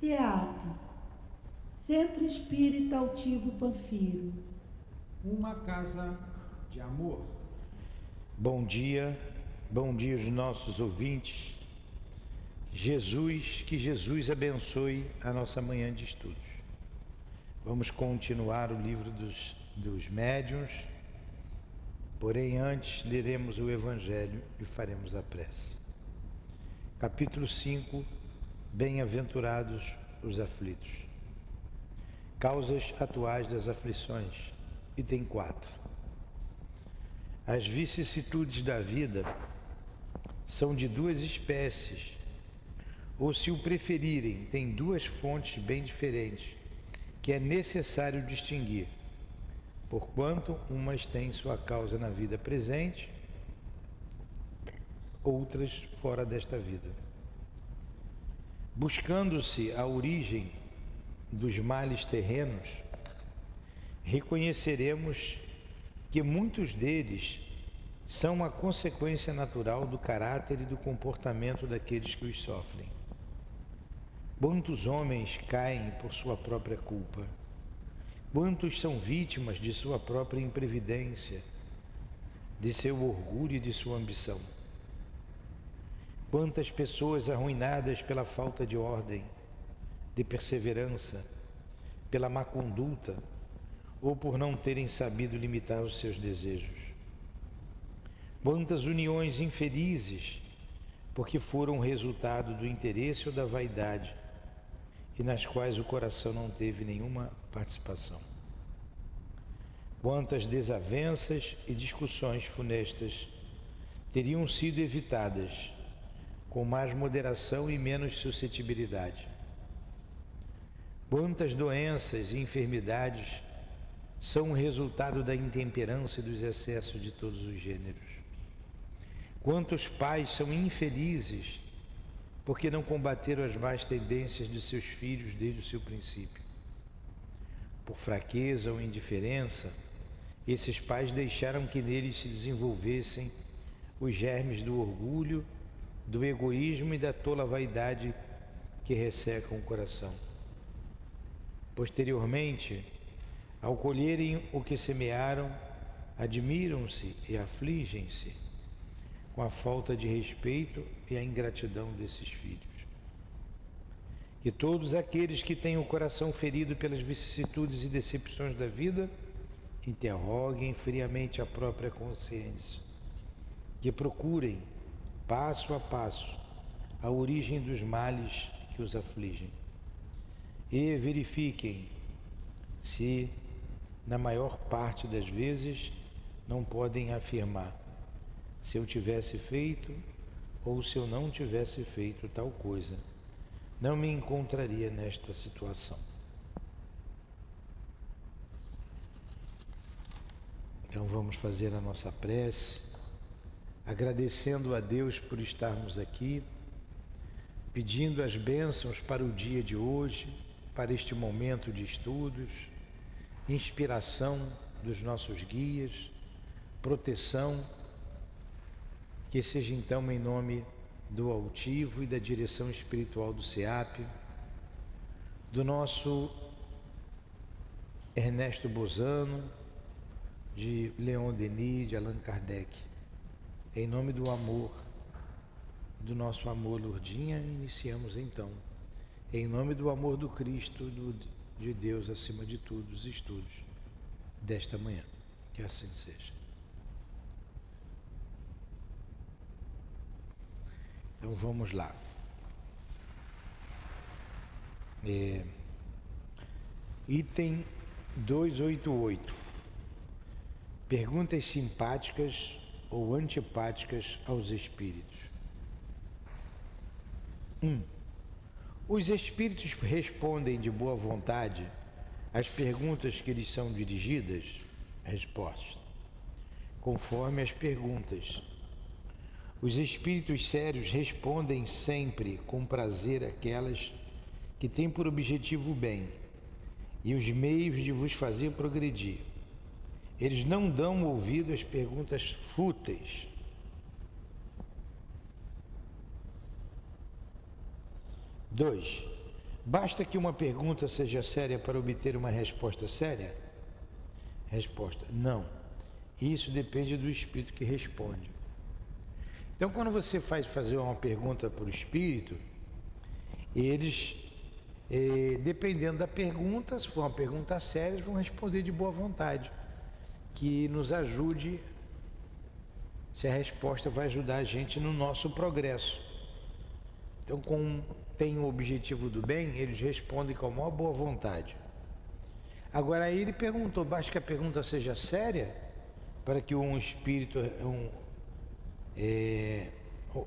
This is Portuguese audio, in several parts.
CEAP, Centro Espírita Altivo Panfiro. Uma casa de amor. Bom dia aos nossos ouvintes. Que Jesus abençoe a nossa manhã de estudos. Vamos continuar o livro dos médiuns, porém antes leremos o Evangelho e faremos a prece. Capítulo 5, Bem-aventurados os aflitos. Causas atuais das aflições, item 4. As vicissitudes da vida são de duas espécies, ou se o preferirem, têm duas fontes bem diferentes, que é necessário distinguir, porquanto umas têm sua causa na vida presente, outras fora desta vida. Buscando-se a origem dos males terrenos, reconheceremos que muitos deles são a consequência natural do caráter e do comportamento daqueles que os sofrem. Quantos homens caem por sua própria culpa? Quantos são vítimas de sua própria imprevidência, de seu orgulho e de sua ambição? Quantas pessoas arruinadas pela falta de ordem, de perseverança, pela má conduta ou por não terem sabido limitar os seus desejos? Quantas uniões infelizes porque foram resultado do interesse ou da vaidade e nas quais o coração não teve nenhuma participação? Quantas desavenças e discussões funestas teriam sido evitadas com mais moderação e menos suscetibilidade? Quantas doenças e enfermidades são o resultado da intemperança e dos excessos de todos os gêneros? Quantos pais são infelizes porque não combateram as más tendências de seus filhos desde o seu princípio? Por fraqueza ou indiferença, esses pais deixaram que neles se desenvolvessem os germes do orgulho, do egoísmo e da tola vaidade que ressecam o coração. Posteriormente, ao colherem o que semearam, admiram-se e afligem-se com a falta de respeito e a ingratidão desses filhos. Que todos aqueles que têm o coração ferido pelas vicissitudes e decepções da vida interroguem friamente a própria consciência, que procurem, passo a passo, a origem dos males que os afligem e verifiquem se, na maior parte das vezes, não podem afirmar: se eu tivesse feito ou se eu não tivesse feito tal coisa, não me encontraria nesta situação. Então vamos fazer a nossa prece, agradecendo a Deus por estarmos aqui, pedindo as bênçãos para o dia de hoje, para este momento de estudos, inspiração dos nossos guias, proteção, que seja então em nome do Altivo e da direção espiritual do CEAP, do nosso Ernesto Bozano, de Leon Denis, de Allan Kardec. Em nome do amor, do nosso amor, Lourdinha, iniciamos então. Em nome do amor do Cristo, de Deus acima de tudo, os estudos desta manhã. Que assim seja. Então vamos lá. Item 288. Perguntas simpáticas ou antipáticas aos espíritos. 1. Os espíritos respondem de boa vontade às perguntas que lhes são dirigidas? Resposta: conforme as perguntas. Os espíritos sérios respondem sempre com prazer aquelas que têm por objetivo o bem e os meios de vos fazer progredir. Eles não dão ouvido às perguntas fúteis. 2. Basta que uma pergunta seja séria para obter uma resposta séria? Resposta: não. Isso depende do espírito que responde. Então, quando você fazer uma pergunta para o espírito, eles, dependendo da pergunta, se for uma pergunta séria, eles vão responder de boa vontade, que nos ajude, se a resposta vai ajudar a gente no nosso progresso. Então, como tem o objetivo do bem, eles respondem com a maior boa vontade. Agora, aí ele perguntou, basta que a pergunta seja séria, para que um espírito,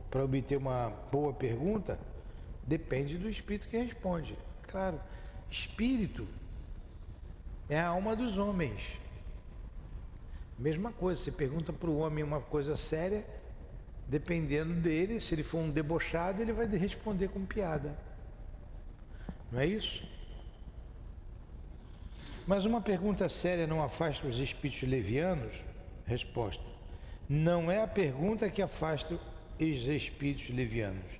para obter uma boa pergunta, depende do espírito que responde. Claro, espírito é a alma dos homens. Mesma coisa, você pergunta para o homem uma coisa séria, dependendo dele, se ele for um debochado, ele vai responder com piada. Não é isso? Mas uma pergunta séria não afasta os espíritos levianos? Resposta: não é a pergunta que afasta os espíritos levianos.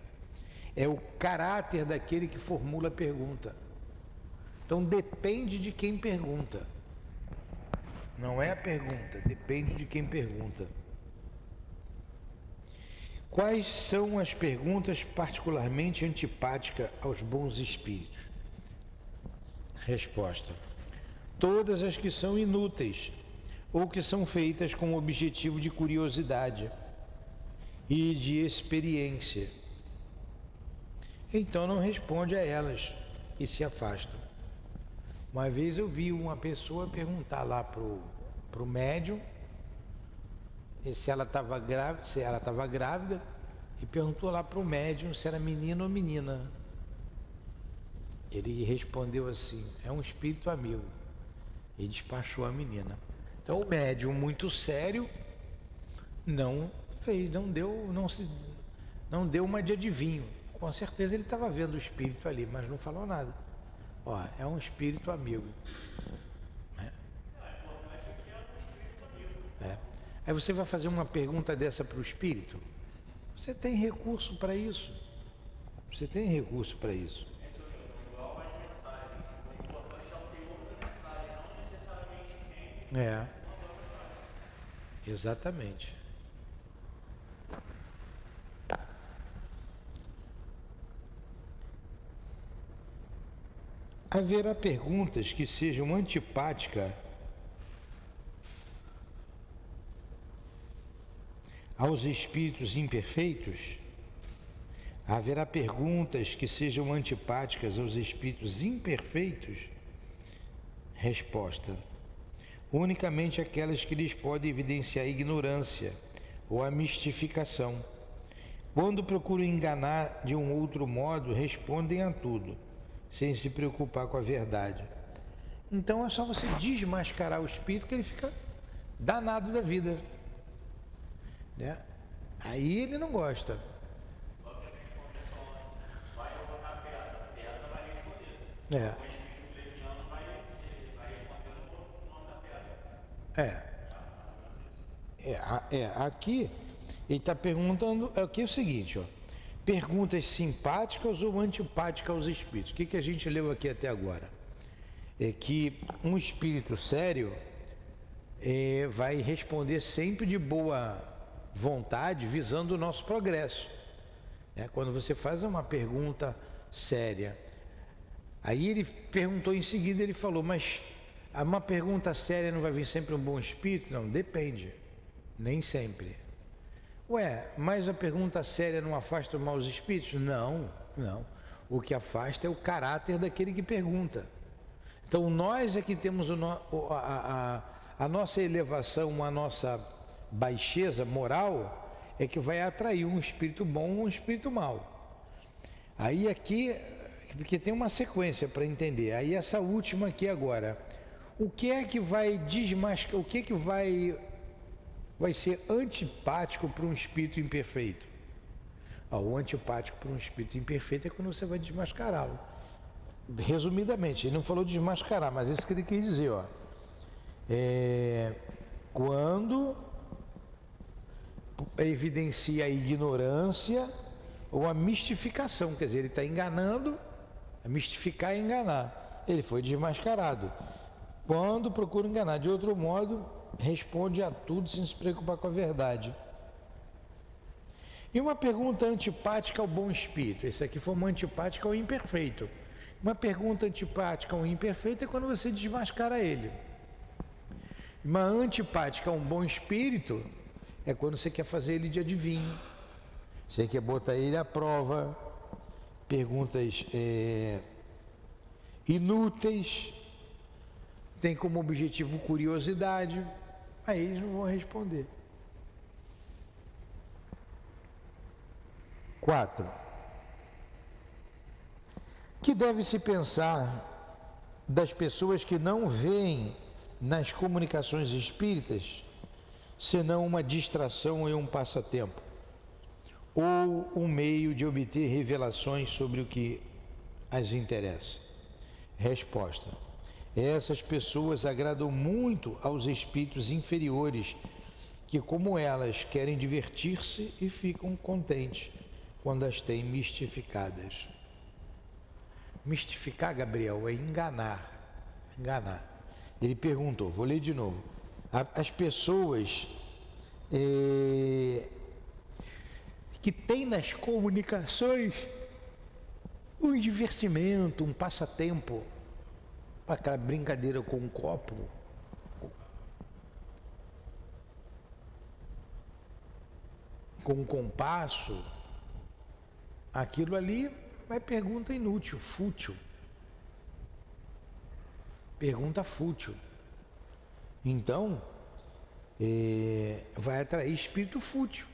É o caráter daquele que formula a pergunta. Então depende de quem pergunta. Não é a pergunta, depende de quem pergunta. Quais são as perguntas particularmente antipáticas aos bons espíritos? Resposta: todas as que são inúteis ou que são feitas com o objetivo de curiosidade e de experiência. Então não responde a elas e se afasta. Uma vez eu vi uma pessoa perguntar lá pro médium se ela estava grávida, e perguntou lá pro médium se era menino ou menina. Ele respondeu assim: é um espírito amigo, e despachou a menina. Então o médium, muito sério, não deu uma de adivinho. Com certeza ele estava vendo o espírito ali, mas não falou nada. Ó, é um espírito amigo. Aí você vai fazer uma pergunta dessa para o espírito? Você tem recurso para isso? Você tem recurso para isso? É, exatamente. Haverá perguntas que sejam antipáticas aos espíritos imperfeitos? Haverá perguntas que sejam antipáticas aos espíritos imperfeitos? Resposta: unicamente aquelas que lhes podem evidenciar a ignorância ou a mistificação. Quando procuram enganar de um outro modo, respondem a tudo, sem se preocupar com a verdade. Então é só você desmascarar o espírito que ele fica danado da vida, né? Aí ele não gosta. É. Aqui ele está perguntando aqui o seguinte, ó, perguntas simpáticas ou antipáticas aos espíritos. O que a gente leu aqui até agora? É que um espírito sério vai responder sempre de boa vontade, visando o nosso progresso. Quando você faz uma pergunta séria, aí ele perguntou em seguida, ele falou, mas uma pergunta séria não vai vir sempre um bom espírito? Não, depende, nem sempre. Ué, mas a pergunta séria não afasta os maus espíritos? Não. O que afasta é o caráter daquele que pergunta. Então nós é que temos a nossa elevação, a nossa baixeza moral é que vai atrair um espírito bom ou um espírito mau. Aí aqui, porque tem uma sequência para entender, aí essa última aqui agora, o que é que vai desmascarar, o que é que vai ser antipático para um espírito imperfeito? O antipático para um espírito imperfeito é quando você vai desmascará-lo. Resumidamente, ele não falou desmascarar, mas isso que ele quis dizer, ó. Quando evidencia a ignorância ou a mistificação, quer dizer, ele está enganando, Mistificar e enganar. Ele foi desmascarado. Quando procura enganar de outro modo, responde a tudo sem se preocupar com a verdade. E uma pergunta antipática ao bom espírito. Esse aqui foi uma antipática ao imperfeito. Uma pergunta antipática ao imperfeito é quando você desmascara ele. Uma antipática a um bom espírito é quando você quer fazer ele de adivinho. Você quer botar ele à prova. Perguntas inúteis. Tem como objetivo curiosidade. Aí eles não vão responder. 4. Que deve-se pensar das pessoas que não veem nas comunicações espíritas senão uma distração e um passatempo, ou um meio de obter revelações sobre o que as interessa? Resposta: essas pessoas agradam muito aos espíritos inferiores, que, como elas, querem divertir-se e ficam contentes quando as têm mistificadas. Mistificar, Gabriel, é enganar. Enganar. Ele perguntou, vou ler de novo. As pessoas que têm nas comunicações um divertimento, um passatempo, aquela brincadeira com um copo, com um compasso, aquilo ali é pergunta inútil, fútil. Pergunta fútil. Então, vai atrair espírito fútil.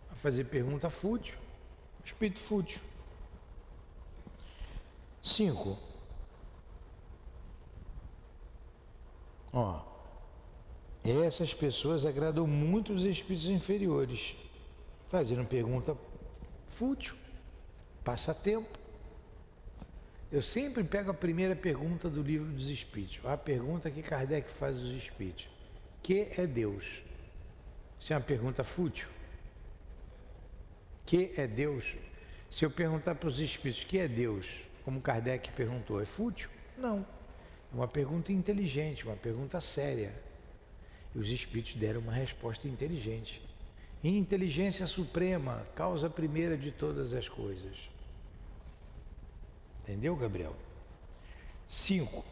Vai fazer pergunta fútil, espírito fútil. 5. Essas pessoas agradam muito os espíritos inferiores, fazendo pergunta fútil, passatempo. Eu sempre pego a primeira pergunta do Livro dos Espíritos, a pergunta que Kardec faz aos espíritos: que é Deus? Isso é uma pergunta fútil? Que é Deus? Se eu perguntar para os espíritos que é Deus, como Kardec perguntou, é fútil? Não. É uma pergunta inteligente, uma pergunta séria. E os espíritos deram uma resposta inteligente. Inteligência suprema, causa primeira de todas as coisas. Entendeu, Gabriel? 5.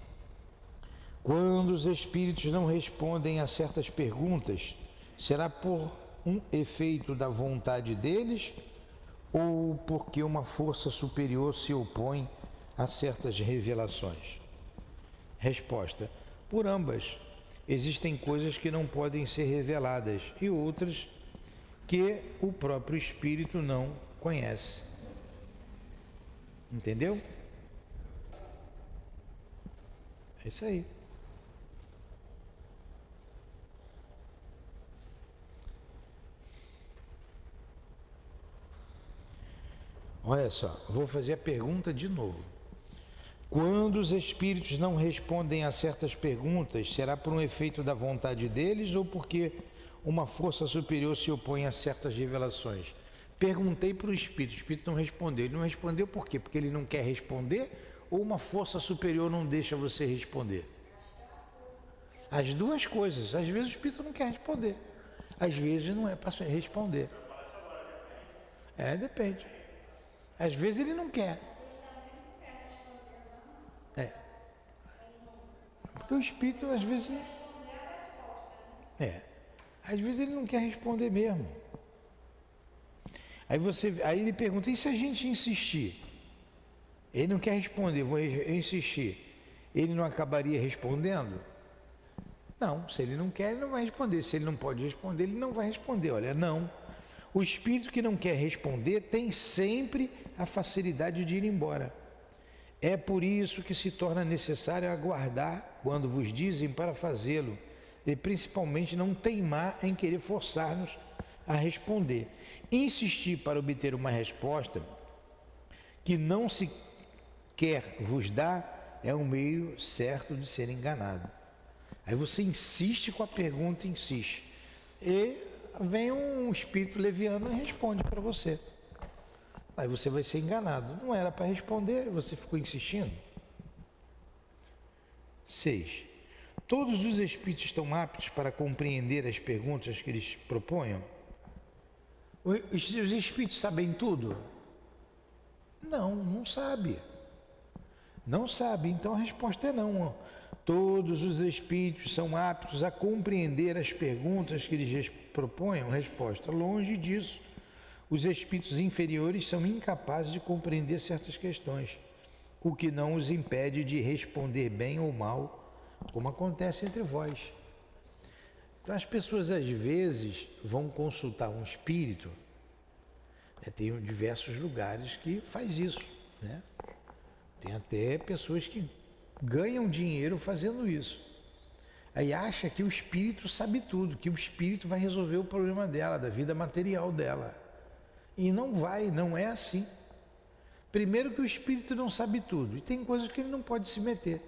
Quando os espíritos não respondem a certas perguntas, será por um efeito da vontade deles ou porque uma força superior se opõe a certas revelações? Resposta: por ambas. Existem coisas que não podem ser reveladas e outras que o próprio espírito não conhece. Entendeu? É isso aí. Olha só, vou fazer a pergunta de novo. Quando os espíritos não respondem a certas perguntas, será por um efeito da vontade deles ou porque uma força superior se opõe a certas revelações? Perguntei para o espírito não respondeu. Ele não respondeu por quê? Porque ele não quer responder ou uma força superior não deixa você responder? As duas coisas. Às vezes o espírito não quer responder, às vezes não é para responder. Depende. Às vezes ele não quer. Porque o espírito às vezes às vezes ele não quer responder mesmo. Aí ele pergunta: e se a gente insistir? Ele não quer responder, vou insistir. Ele não acabaria respondendo? Não, se ele não quer, ele não vai responder. Se ele não pode responder, ele não vai responder. Olha, não. O espírito que não quer responder tem sempre a facilidade de ir embora. É por isso que se torna necessário aguardar quando vos dizem para fazê-lo, e principalmente não teimar em querer forçar-nos a responder. Insistir para obter uma resposta que não se quer vos dar é um meio certo de ser enganado. Aí você insiste com a pergunta, insiste. E vem um espírito leviano e responde para você. Aí você vai ser enganado. Não era para responder, você ficou insistindo. 6. Todos os espíritos estão aptos para compreender as perguntas que eles proponham? Os espíritos sabem tudo? Não, não sabe. Não sabe, então a resposta é não. Todos os espíritos são aptos a compreender as perguntas que eles proponham? Resposta: longe disso. Os espíritos inferiores são incapazes de compreender certas questões, o que não os impede de responder bem ou mal, como acontece entre vós. Então as pessoas às vezes vão consultar um espírito, tem diversos lugares que faz isso, né? Tem até pessoas que ganham dinheiro fazendo isso. Aí acha que o espírito sabe tudo, que o espírito vai resolver o problema dela, da vida material dela. E não vai, não é assim. Primeiro que o espírito não sabe tudo, e tem coisas que ele não pode se meter.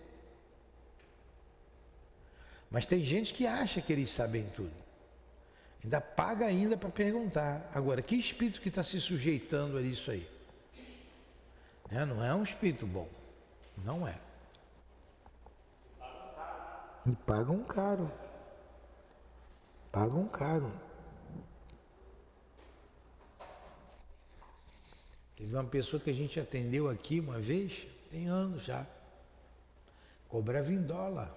Mas tem gente que acha que eles sabem tudo. Ainda paga ainda para perguntar. Agora, que espírito que está se sujeitando a isso aí? Não é um espírito bom. Não é. E pagam caro. Pagam caro. Teve uma pessoa que a gente atendeu aqui uma vez, tem anos já. Cobrava em dólar.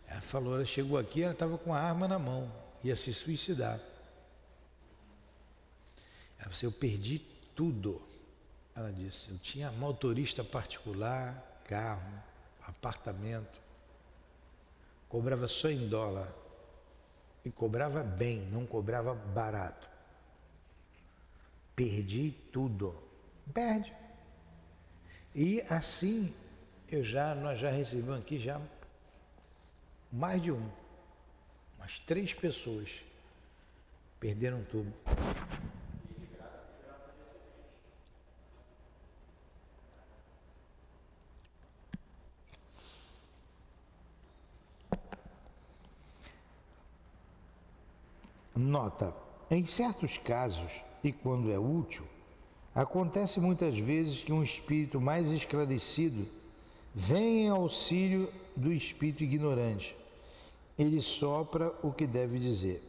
Ela falou, ela chegou aqui, ela estava com a arma na mão, ia se suicidar. Ela disse, eu perdi tudo. Ela disse, eu tinha motorista particular, carro, apartamento. Cobrava só em dólar. E cobrava bem, não cobrava barato. Perdi tudo. Perde. E assim, nós já recebemos aqui já mais de umas 3 pessoas perderam tudo. Nota: em certos casos, e quando é útil, acontece muitas vezes que um espírito mais esclarecido vem em auxílio do espírito ignorante. Ele sopra o que deve dizer.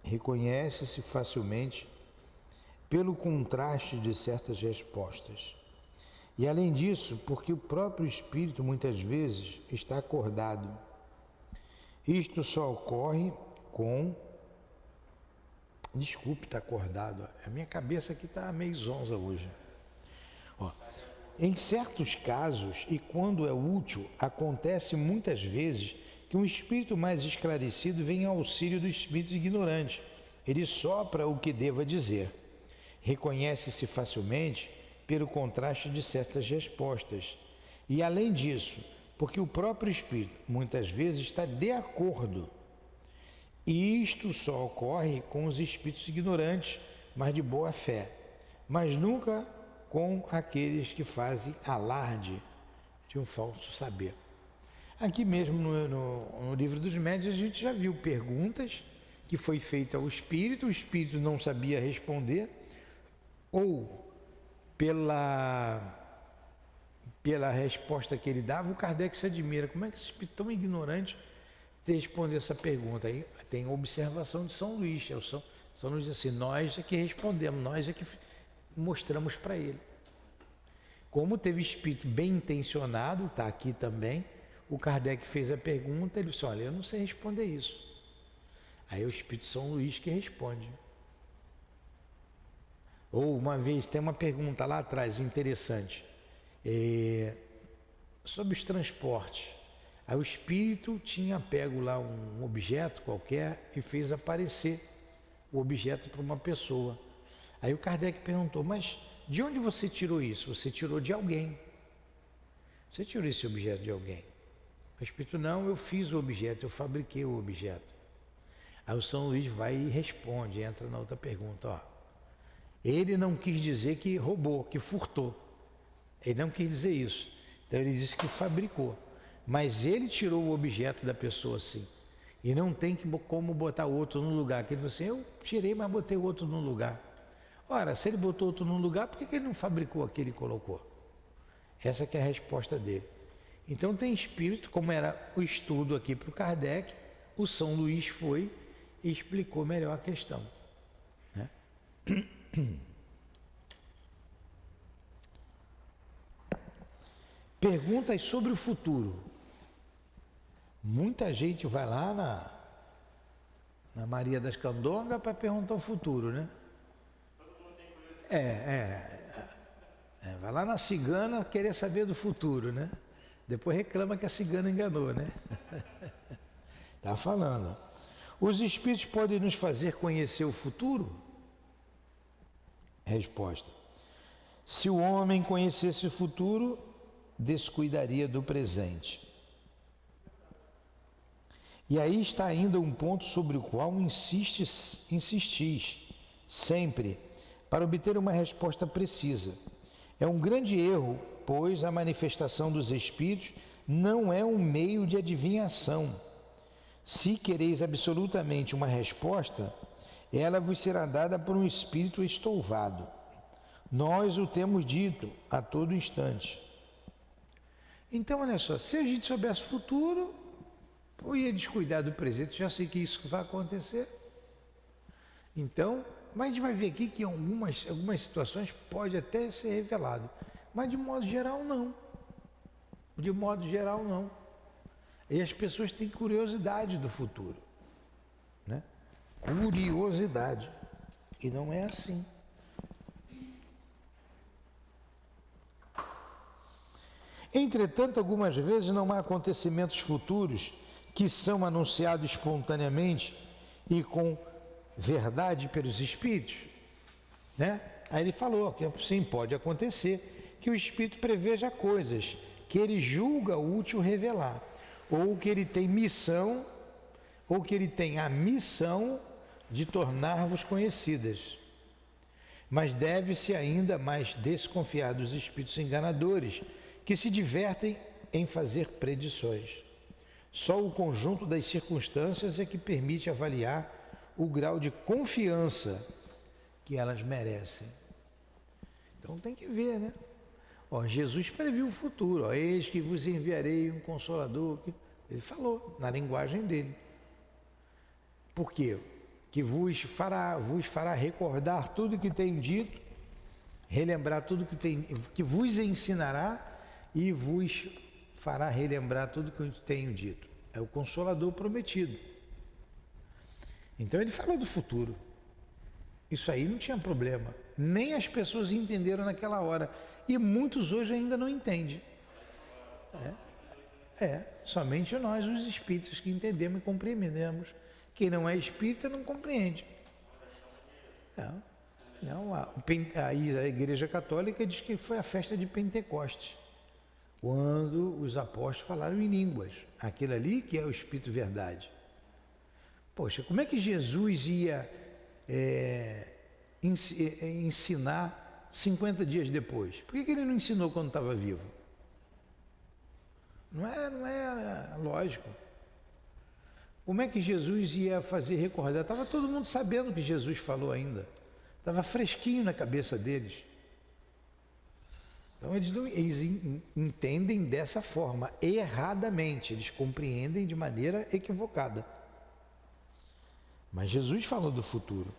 Reconhece-se facilmente pelo contraste de certas respostas. E além disso, porque o próprio espírito muitas vezes está acordado. Isto só ocorre com... Desculpe, está acordado. A minha cabeça aqui está meio zonza hoje. Em certos casos, e quando é útil, acontece muitas vezes que um espírito mais esclarecido vem em auxílio do espírito ignorante. Ele sopra o que deva dizer. Reconhece-se facilmente pelo contraste de certas respostas. E além disso, porque o próprio espírito muitas vezes está de acordo. E isto só ocorre com os espíritos ignorantes, mas de boa fé, mas nunca com aqueles que fazem alarde de um falso saber. Aqui mesmo no Livro dos Médiuns a gente já viu perguntas que foi feita ao espírito, o espírito não sabia responder, ou pela resposta que ele dava, o Kardec se admira, como é que esse espírito tão ignorante responder essa pergunta? Aí tem observação de São Luís. São Luís diz assim, nós é que respondemos, nós é que mostramos para ele. Como teve espírito bem intencionado, está aqui também, o Kardec fez a pergunta, ele disse, olha, eu não sei responder isso. Aí o espírito São Luís que responde. Ou uma vez, tem uma pergunta lá atrás, interessante, sobre os transportes. Aí o espírito tinha pego lá um objeto qualquer e fez aparecer o objeto para uma pessoa. Aí o Kardec perguntou, mas de onde você tirou isso? Você tirou de alguém. Você tirou esse objeto de alguém? O espírito, não, eu fiz o objeto, eu fabriquei o objeto. Aí o São Luís vai e responde, entra na outra pergunta, ele não quis dizer que roubou, que furtou. Ele não quis dizer isso. Então ele disse que fabricou. Mas ele tirou o objeto da pessoa, sim. E não tem como botar o outro no lugar. Que ele falou assim, eu tirei, mas botei o outro no lugar. Ora, se ele botou outro no lugar, por que ele não fabricou aquele e colocou? Essa que é a resposta dele. Então tem espírito, como era o estudo aqui para o Kardec, o São Luís foi e explicou melhor a questão. Né? Perguntas sobre o futuro. Muita gente vai lá na Maria das Candongas para perguntar o futuro, né? Vai lá na cigana querer saber do futuro, né? Depois reclama que a cigana enganou, né? Tá falando. Os espíritos podem nos fazer conhecer o futuro? Resposta. Se o homem conhecesse o futuro, descuidaria do presente. E aí está ainda um ponto sobre o qual insistis sempre, para obter uma resposta precisa. É um grande erro, pois a manifestação dos espíritos não é um meio de adivinhação. Se quereis absolutamente uma resposta, ela vos será dada por um espírito estouvado. Nós o temos dito a todo instante. Então, olha só, se a gente soubesse o futuro, eu ia descuidar do presente, já sei que isso vai acontecer. Então, mas a gente vai ver aqui que em algumas situações pode até ser revelado, mas de modo geral não. De modo geral não. E as pessoas têm curiosidade do futuro, né? Curiosidade. E não é assim. Entretanto, algumas vezes não há acontecimentos futuros que são anunciados espontaneamente e com verdade pelos espíritos, né? Aí ele falou que sim, pode acontecer que o espírito preveja coisas que ele julga útil revelar, ou que ele tem missão, ou que ele tem a missão de tornar-vos conhecidas. Mas deve-se ainda mais desconfiar dos espíritos enganadores, que se divertem em fazer predições. Só o conjunto das circunstâncias é que permite avaliar o grau de confiança que elas merecem. Então tem que ver, né? Ó, Jesus previu o futuro. Ó, eis que vos enviarei um consolador. Ele falou na linguagem dele. Por quê? Que vos fará recordar tudo que tenho dito, relembrar tudo que vos ensinará e vos fará relembrar tudo que eu tenho dito. É o Consolador prometido. Então ele falou do futuro. Isso aí não tinha problema. Nem as pessoas entenderam naquela hora. E muitos hoje ainda não entendem. Somente nós, os espíritas, que entendemos e compreendemos. Quem não é espírita não compreende. A Igreja Católica diz que foi a festa de Pentecostes, quando os apóstolos falaram em línguas. Aquilo ali que é o Espírito Verdade. Poxa, como é que Jesus ia ensinar 50 dias depois? Por que ele não ensinou quando estava vivo? Não é lógico. Como é que Jesus ia fazer recordar? Estava todo mundo sabendo o que Jesus falou ainda. Estava fresquinho na cabeça deles. Então eles entendem dessa forma, erradamente. Eles compreendem de maneira equivocada. Mas Jesus falou do futuro.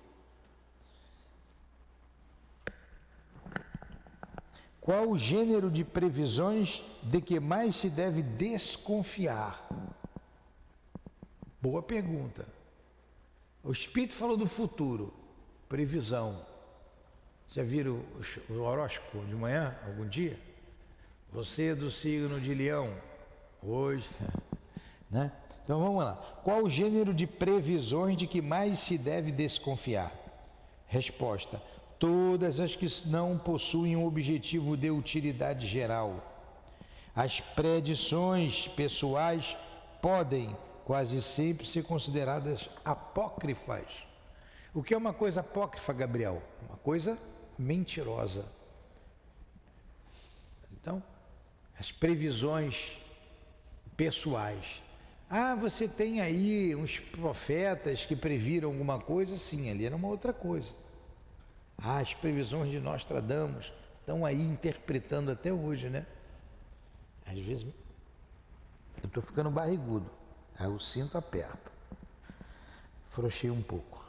Qual o gênero de previsões de que mais se deve desconfiar? Boa pergunta. O Espírito falou do futuro, previsão. Já viram o horóscopo de manhã, algum dia? Você é do signo de Leão, hoje, né? Então vamos lá. Qual o gênero de previsões de que mais se deve desconfiar? Resposta: todas as que não possuem um objetivo de utilidade geral. As predições pessoais podem quase sempre ser consideradas apócrifas. O que é uma coisa apócrifa, Gabriel? Uma coisa mentirosa. Então, as previsões pessoais Ah, você tem aí uns profetas que previram alguma coisa? Sim, ali era uma outra coisa. Ah, as previsões de Nostradamus estão aí interpretando até hoje, né? Às vezes eu estou ficando barrigudo, aí o cinto aperta. Frouxei um pouco.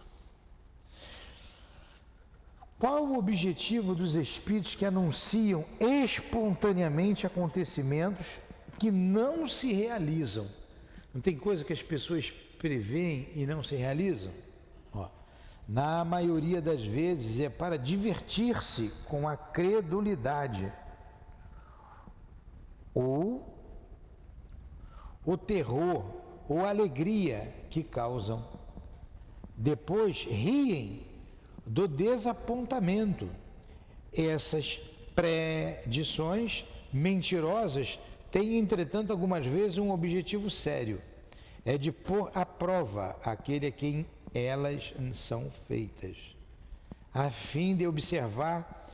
Qual o objetivo dos espíritos que anunciam espontaneamente acontecimentos que não se realizam? Não tem coisa que as pessoas preveem e não se realizam? Ó, na maioria das vezes é para divertir-se com a credulidade ou o terror ou a alegria que causam. Depois riem do desapontamento. Essas predições mentirosas têm, entretanto, algumas vezes um objetivo sério: é de pôr à prova aquele a quem elas são feitas, a fim de observar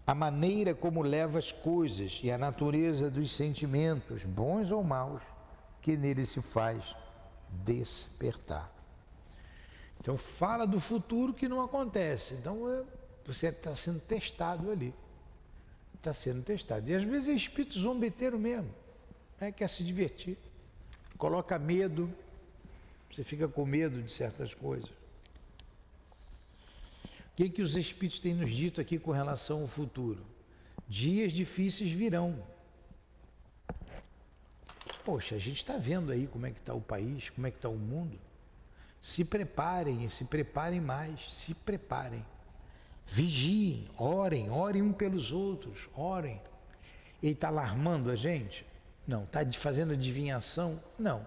a maneira como leva as coisas e a natureza dos sentimentos, bons ou maus, que nele se faz despertar. Então fala do futuro que não acontece. Então você está sendo testado ali. Está sendo testado. E às vezes é espírito zombeteiro mesmo. Quer se divertir. Coloca medo. Você fica com medo de certas coisas. O que os espíritos têm nos dito aqui com relação ao futuro? Dias difíceis virão. Poxa, a gente está vendo aí como é que está o país, como é que está o mundo. Se preparem mais, se preparem. Vigiem, orem um pelos outros, orem. Ele está alarmando a gente? Não. Está fazendo adivinhação? Não.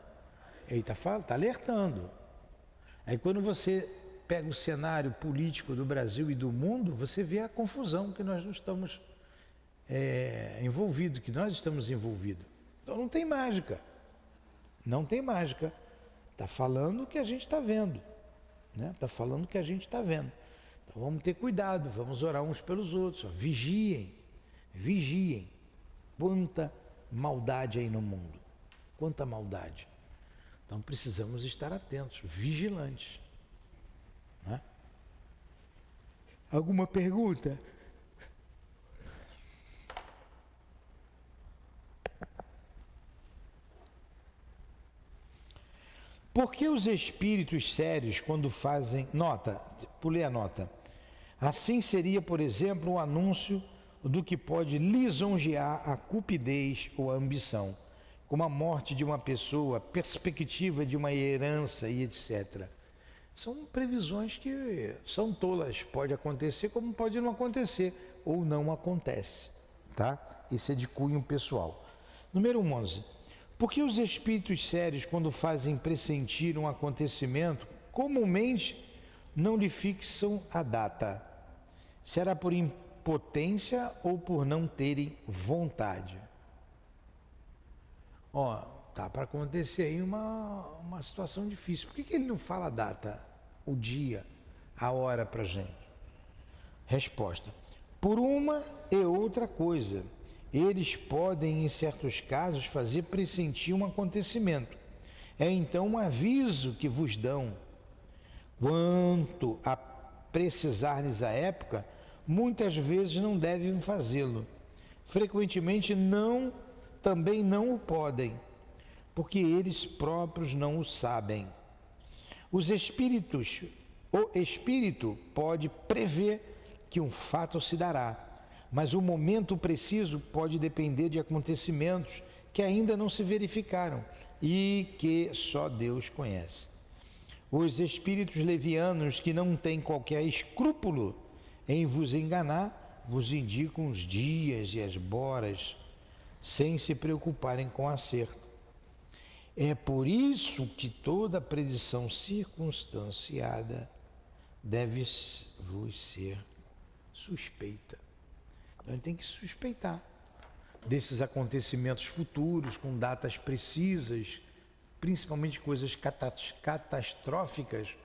Ele está alertando. Aí quando você pega o cenário político do Brasil e do mundo, você vê a confusão que nós não estamos envolvidos, que nós estamos envolvidos. Então não tem mágica. Não tem mágica. Está falando o que a gente está vendo. Está falando o que a gente está vendo. Então vamos ter cuidado, vamos orar uns pelos outros. Ó. Vigiem. Quanta maldade aí no mundo. Quanta maldade. Então precisamos estar atentos, vigilantes. Né? Alguma pergunta? Por que os espíritos sérios, quando fazem... Nota, pulei a nota. Assim seria, por exemplo, um anúncio do que pode lisonjear a cupidez ou a ambição, como a morte de uma pessoa, perspectiva de uma herança e etc. São previsões que são tolas. Pode acontecer como pode não acontecer, ou não acontece. Tá? Isso é de cunho pessoal. Número 11. Porque os espíritos sérios, quando fazem pressentir um acontecimento, comumente não lhe fixam a data? Será por impotência ou por não terem vontade? Tá para acontecer aí uma situação difícil. Por que ele não fala a data, o dia, a hora para a gente? Resposta: por uma e outra coisa. Eles podem, em certos casos, fazer pressentir um acontecimento. É então um aviso que vos dão. Quanto a precisar-lhes a época, muitas vezes não devem fazê-lo. Frequentemente também não o podem, porque eles próprios não o sabem. O espírito pode prever que um fato se dará, mas o momento preciso pode depender de acontecimentos que ainda não se verificaram e que só Deus conhece. Os espíritos levianos, que não têm qualquer escrúpulo em vos enganar, vos indicam os dias e as horas, sem se preocuparem com o acerto. É por isso que toda predição circunstanciada deve vos ser suspeita. Então ele tem que suspeitar desses acontecimentos futuros, com datas precisas, principalmente coisas catastróficas.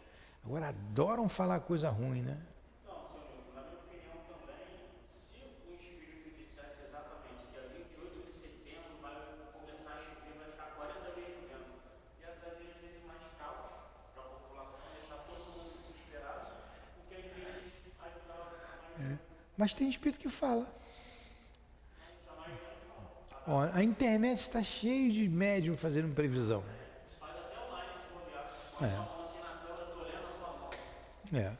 Agora adoram falar coisa ruim, né? Então, senhor Milton, na minha opinião também, se o espírito dissesse exatamente dia 28 de setembro vai começar a chover, vai ficar 40 dias chovendo, e Mas tem espírito que fala. Ó, a internet está cheia de médium fazendo previsão. Faz até online se bobear. É. Só mão assim na câmera, tô olhando a sua mão. É.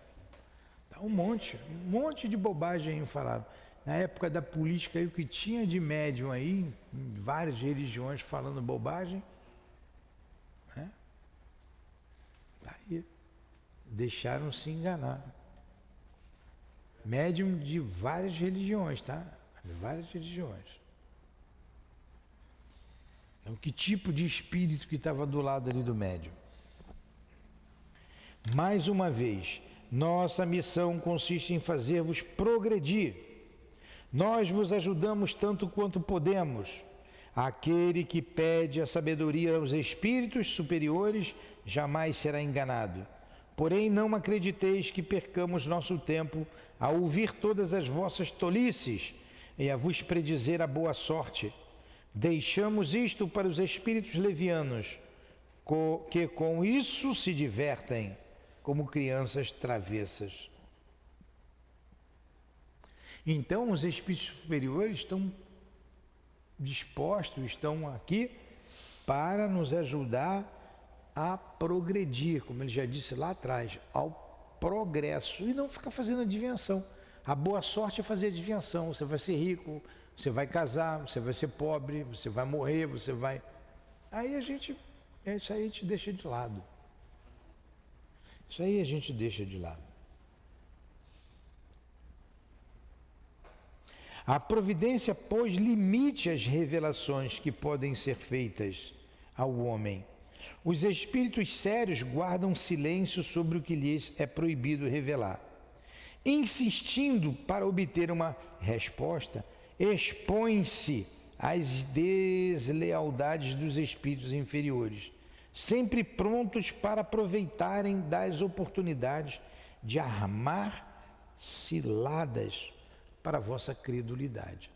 Tá um monte de bobagem falado. Na época da política aí, o que tinha de médium aí, em várias religiões falando bobagem, né? Tá aí. Deixaram-se enganar. Médium de várias religiões, tá? De várias religiões. Então, que tipo de espírito que estava do lado ali do médium? Mais uma vez, nossa missão consiste em fazer-vos progredir. Nós vos ajudamos tanto quanto podemos. Aquele que pede a sabedoria aos espíritos superiores jamais será enganado. Porém, não acrediteis que percamos nosso tempo a ouvir todas as vossas tolices e a vos predizer a boa sorte. Deixamos isto para os espíritos levianos, que com isso se divertem como crianças travessas. Então, os espíritos superiores estão dispostos, estão aqui para nos ajudar a progredir, como ele já disse lá atrás, ao progresso, e não ficar fazendo adivinhação. A boa sorte é fazer adivinhação. Você vai ser rico, você vai casar, você vai ser pobre, você vai morrer, você vai... Aí isso aí a gente deixa de lado. Isso aí a gente deixa de lado. A providência pôs limite às revelações que podem ser feitas ao homem. Os espíritos sérios guardam silêncio sobre o que lhes é proibido revelar. Insistindo para obter uma resposta, expõem-se às deslealdades dos espíritos inferiores, sempre prontos para aproveitarem das oportunidades de armar ciladas para a vossa credulidade.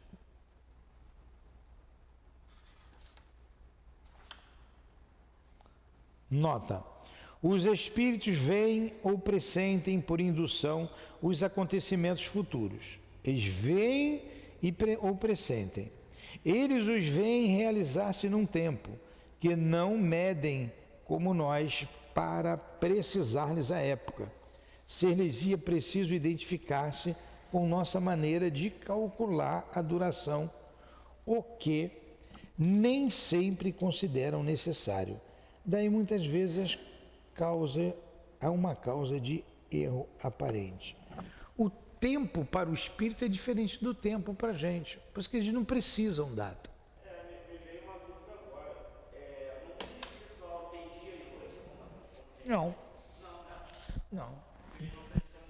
Nota: os espíritos veem ou pressentem por indução os acontecimentos futuros. Eles veem ou pressentem. Eles os veem realizar-se num tempo que não medem como nós para precisar-lhes a época. Ser-lhes-ia preciso identificar-se com nossa maneira de calcular a duração, o que nem sempre consideram necessário. Daí muitas vezes há uma causa de erro aparente. O tempo para o espírito é diferente do tempo para a gente, por isso que eles não precisam data. Me veio uma dúvida agora. No mundo espiritual tem dia e noite? Não.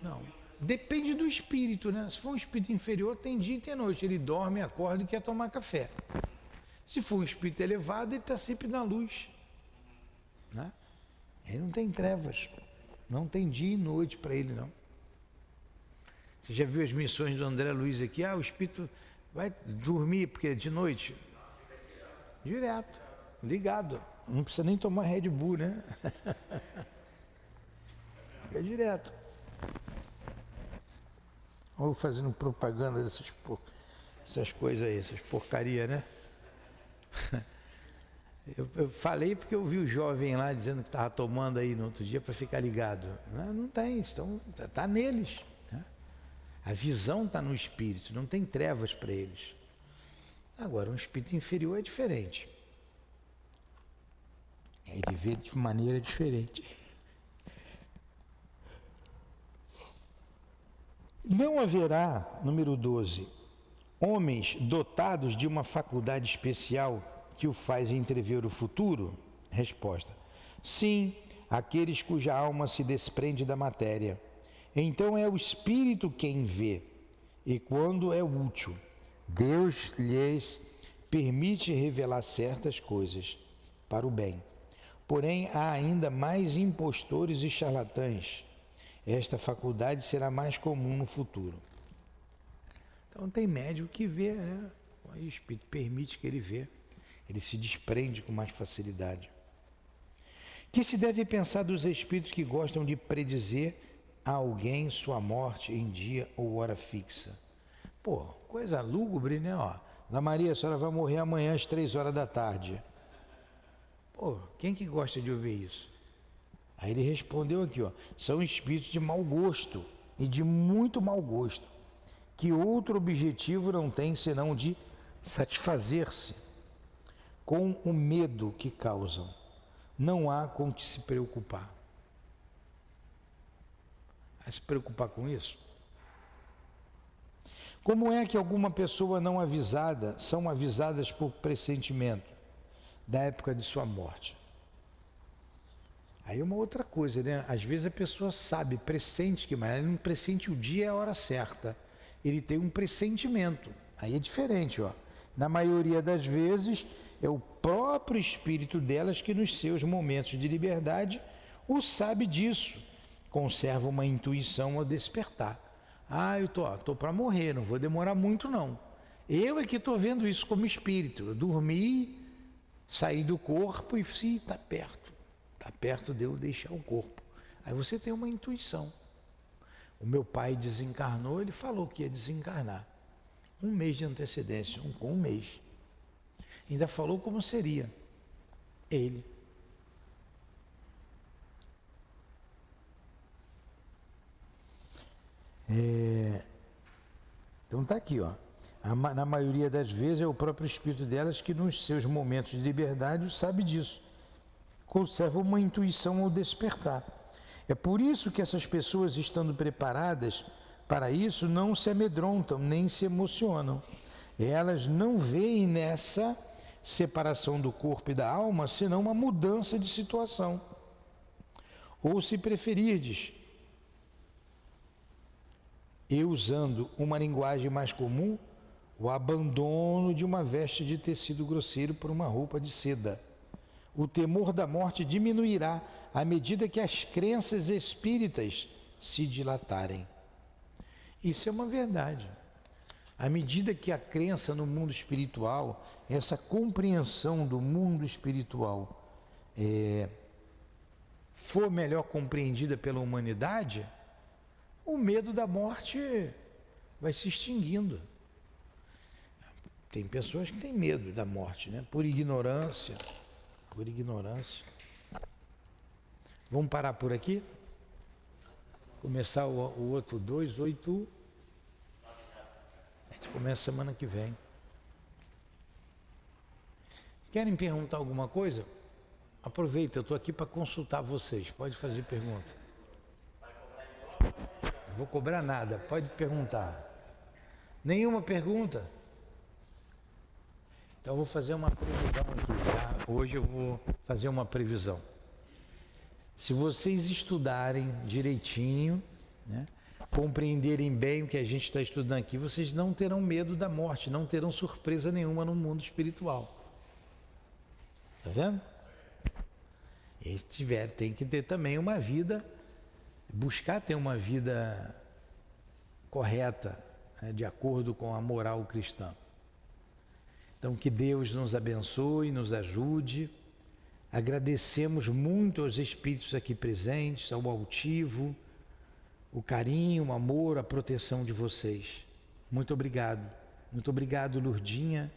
Não. Depende do espírito, né? Se for um espírito inferior, tem dia e tem noite. Ele dorme, acorda e quer tomar café. Se for um espírito elevado, ele está sempre na luz, né? Ele não tem trevas. Não tem dia e noite para ele, não. Você já viu as missões do André Luiz aqui? O espírito vai dormir, porque é de noite. Direto, ligado. Não precisa nem tomar Red Bull, né? Fica direto. Ou fazendo propaganda dessas coisas aí, essas porcarias, né? Eu falei porque eu vi o jovem lá dizendo que estava tomando aí no outro dia para ficar ligado. Não tem, está neles. Né? A visão está no espírito, não tem trevas para eles. Agora, um espírito inferior é diferente. Ele vê de maneira diferente. Não haverá, número 12, homens dotados de uma faculdade especial que o faz entrever o futuro? Resposta: sim, aqueles cuja alma se desprende da matéria. Então é o espírito quem vê, e quando é útil, Deus lhes permite revelar certas coisas para o bem. Porém, há ainda mais impostores e charlatães. Esta faculdade será mais comum no futuro. Então tem médium que vê, né? Aí o espírito permite que ele vê. Ele se desprende com mais facilidade. Que se deve pensar dos espíritos que gostam de predizer a alguém sua morte em dia ou hora fixa. Pô, coisa lúgubre, né? Ó, Dona Maria, a senhora vai morrer amanhã às 3 horas da tarde. Pô, quem que gosta de ouvir isso? Aí ele respondeu aqui, ó, são espíritos de mau gosto e de muito mau gosto, que outro objetivo não tem senão de satisfazer-se com o medo que causam. Não há com que se preocupar. Vai se preocupar com isso? Como é que alguma pessoa não avisada são avisadas por pressentimento da época de sua morte? Aí uma outra coisa, né? Às vezes a pessoa sabe, pressente que, mas ele não pressente o dia e a hora certa. Ele tem um pressentimento. Aí é diferente, ó. Na maioria das vezes é o próprio espírito delas que nos seus momentos de liberdade o sabe disso. Conserva uma intuição ao despertar. Ah, eu tô para morrer, não vou demorar muito não. Eu é que estou vendo isso como espírito. Eu dormi, saí do corpo e sim, está perto de eu deixar o corpo. Aí você tem uma intuição. O meu pai desencarnou, ele falou que ia desencarnar. 1 mês de antecedência, com 1 mês. Ainda falou como seria ele. Então está aqui, ó. Na maioria das vezes é o próprio espírito delas que nos seus momentos de liberdade sabe disso. Conserva uma intuição ao despertar. É por isso que essas pessoas, estando preparadas para isso, não se amedrontam nem se emocionam. Elas não veem nessa separação do corpo e da alma senão uma mudança de situação. Ou, se preferirdes, e usando uma linguagem mais comum, o abandono de uma veste de tecido grosseiro por uma roupa de seda. O temor da morte diminuirá à medida que as crenças espíritas se dilatarem. Isso é uma verdade. À medida que a crença no mundo espiritual, essa compreensão do mundo espiritual for melhor compreendida pela humanidade, o medo da morte vai se extinguindo. Tem pessoas que têm medo da morte, né? Por ignorância. Vamos parar por aqui? Começar o outro 2, 8. A gente começa semana que vem. Querem perguntar alguma coisa? Aproveita, eu estou aqui para consultar vocês. Pode fazer pergunta. Não vou cobrar nada, pode perguntar. Nenhuma pergunta? Então eu vou fazer uma previsão aqui, tá? Hoje eu vou fazer uma previsão. Se vocês estudarem direitinho, né, compreenderem bem o que a gente está estudando aqui, vocês não terão medo da morte, não terão surpresa nenhuma no mundo espiritual. Tá vendo? E tem que ter também uma vida, buscar ter uma vida correta, né, de acordo com a moral cristã. Então, que Deus nos abençoe, nos ajude. Agradecemos muito aos espíritos aqui presentes, ao altivo, o carinho, o amor, a proteção de vocês. Muito obrigado. Muito obrigado, Lurdinha,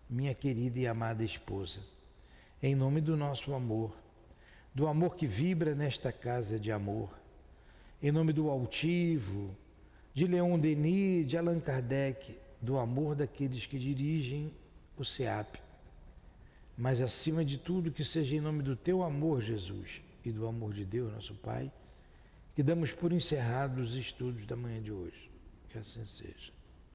minha querida e amada esposa. Em nome do nosso amor, do amor que vibra nesta casa de amor, em nome do altivo, de Leon Denis, de Allan Kardec, do amor daqueles que dirigem o SEAP, mas acima de tudo que seja em nome do teu amor, Jesus, e do amor de Deus, nosso Pai, que damos por encerrados os estudos da manhã de hoje. Que assim seja.